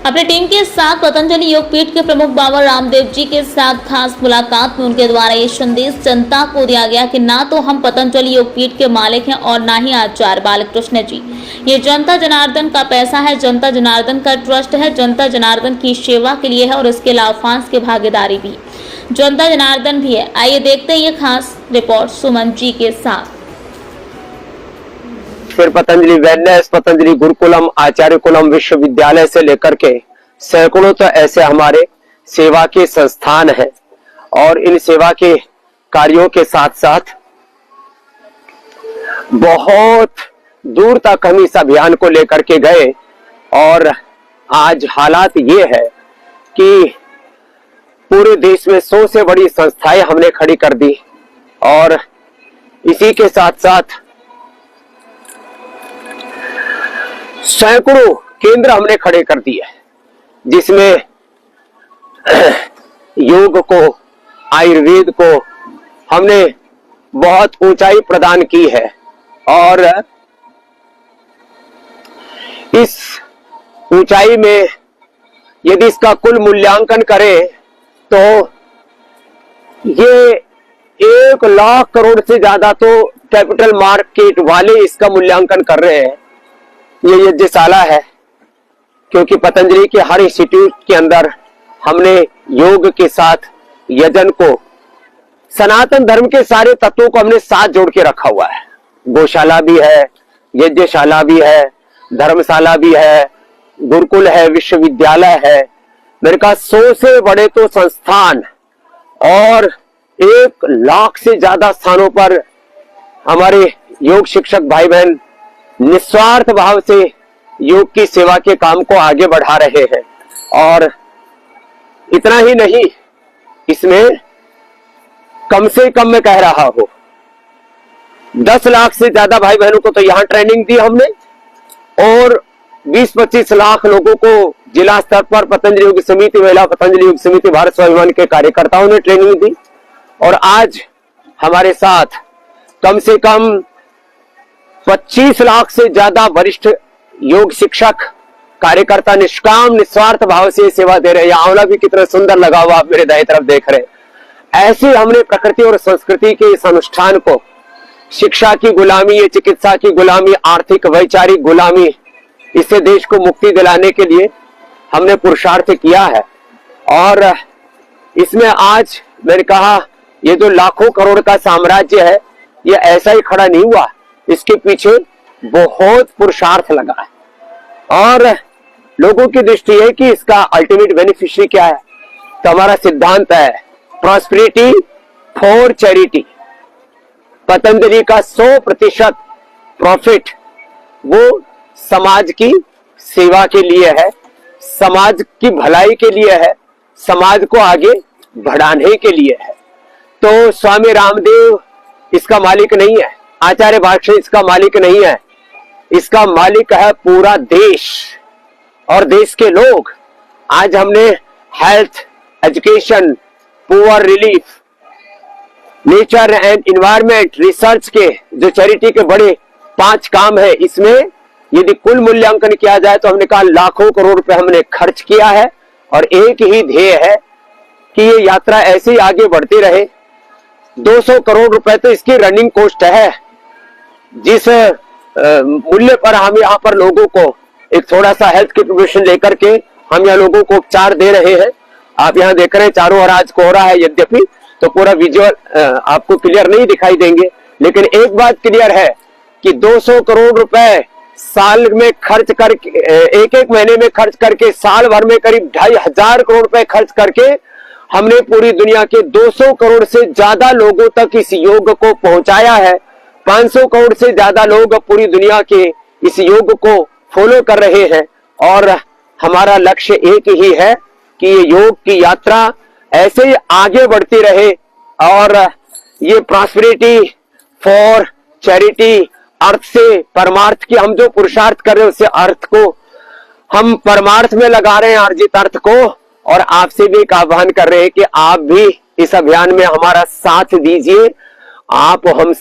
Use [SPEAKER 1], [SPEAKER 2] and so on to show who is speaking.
[SPEAKER 1] अपनी टीम के साथ पतंजलि योग पीठ के प्रमुख बाबा रामदेव जी के साथ खास मुलाकात में उनके द्वारा ये संदेश जनता को दिया गया कि ना तो हम पतंजलि योग पीठ के मालिक हैं और ना ही आचार्य बालकृष्ण जी। ये जनता जनार्दन का पैसा है, जनता जनार्दन का ट्रस्ट है, जनता जनार्दन की सेवा के लिए है और इसके लाभांश की भागीदारी भी जनता जनार्दन भी है। आइए देखते हैं ये खास रिपोर्ट सुमन जी के साथ।
[SPEAKER 2] फिर पतंजलि वेलनेस, पतंजलि गुरुकुलम, आचार्य कुलम विश्वविद्यालय से लेकर के सैकड़ों तो ऐसे हमारे सेवा के संस्थान हैं और इन सेवा के कार्यों के साथ साथ बहुत दूर तक हम इस अभियान को लेकर के गए और आज हालात ये है कि पूरे देश में 100 से बड़ी संस्थाएं हमने खड़ी कर दी और इसी के साथ साथ सैकड़ों केंद्र हमने खड़े कर दिए जिसमें योग को, आयुर्वेद को हमने बहुत ऊंचाई प्रदान की है और इस ऊंचाई में यदि इसका कुल मूल्यांकन करें तो ये 1 लाख करोड़ से ज्यादा तो कैपिटल मार्केट वाले इसका मूल्यांकन कर रहे हैं। ये यज्ञशाला है क्योंकि पतंजलि के हर इंस्टीट्यूट के अंदर हमने योग के साथ यजन को, सनातन धर्म के सारे तत्वों को हमने साथ जोड़ के रखा हुआ है। गौशाला भी है, यज्ञशाला भी है, धर्मशाला भी है, गुरुकुल है, विश्वविद्यालय है। मेरे कहा 100 से बड़े तो संस्थान और 1 लाख से ज्यादा स्थानों पर हमारे योग शिक्षक भाई बहन निस्वार्थ भाव से योग की सेवा के काम को आगे बढ़ा रहे हैं। और इतना ही नहीं, इसमें कम से कम मैं कह रहा हूं 10 लाख से ज्यादा भाई बहनों को तो यहां ट्रेनिंग दी हमने और 20-25 लाख लोगों को जिला स्तर पर पतंजलि योग समिति, महिला पतंजलि योग समिति, भारत स्वाभिमान के कार्यकर्ताओं ने ट्रेनिंग दी। और आज हमारे साथ कम से कम 25 लाख से ज्यादा वरिष्ठ योग शिक्षक कार्यकर्ता निष्काम निस्वार्थ भाव से सेवा दे रहे हैं। आंवला भी कितना सुंदर लगा हुआ आप मेरे दाएं तरफ देख रहे हैं। ऐसे हमने प्रकृति और संस्कृति के इस अनुष्ठान को, शिक्षा की गुलामी, ये चिकित्सा की गुलामी, आर्थिक वैचारिक गुलामी, इससे देश को मुक्ति दिलाने के लिए हमने पुरुषार्थ किया है। और इसमें आज मैंने कहा ये जो लाखों करोड़ का साम्राज्य है ये ऐसा ही खड़ा नहीं हुआ, इसके पीछे बहुत पुरुषार्थ लगा है और लोगों की दृष्टि है कि इसका अल्टीमेट बेनिफिशियरी क्या है। तो हमारा सिद्धांत है प्रॉस्पेरिटी फॉर चैरिटी। पतंजलि का 100% प्रॉफिट वो समाज की सेवा के लिए है, समाज की भलाई के लिए है, समाज को आगे बढ़ाने के लिए है। तो स्वामी रामदेव इसका मालिक नहीं है, आचार्य बालकृष्ण इसका मालिक नहीं है, इसका मालिक है पूरा देश और देश के लोग। आज हमने health, education, poor relief, nature and environment, research के जो चैरिटी के बड़े 5 काम है, इसमें यदि कुल मूल्यांकन किया जाए तो हमने कहा लाखों करोड़ रुपए हमने खर्च किया है और एक ही ध्येय है कि ये यात्रा ऐसे ही आगे बढ़ती रहे। 200 करोड़ रुपए तो इसकी रनिंग कॉस्ट है। जिस मूल्य पर हम यहाँ पर लोगों को एक थोड़ा सा हेल्थ की प्रिपरेशन लेकर के हम यहाँ लोगों को उपचार दे रहे हैं। आप यहाँ देख रहे हैं चारों ओर आज कोहरा है, यद्यपि तो पूरा विजुअल आपको क्लियर नहीं दिखाई देंगे, लेकिन एक बात क्लियर है कि 200 करोड़ रुपए साल में खर्च करके, एक महीने में खर्च करके, साल भर में करीब 2500 करोड़ रुपए खर्च करके हमने पूरी दुनिया के 200 करोड़ से ज्यादा लोगों तक इस योग को पहुंचाया है। 500 करोड़ से ज्यादा लोग पूरी दुनिया के इस योग को फॉलो कर रहे हैं और हमारा लक्ष्य एक ही है कि ये योग की यात्रा ऐसे ही आगे बढ़ती रहे और ये प्रॉस्पेरिटी फॉर चैरिटी अर्थ से, परमार्थ की हम जो पुरुषार्थ कर रहे हैं उससे अर्थ को हम परमार्थ में लगा रहे हैं, अर्जित अर्थ को। और आपसे भी एक आह्वान कर रहे हैं कि आप भी इस अभियान में हमारा साथ दीजिए। आप हम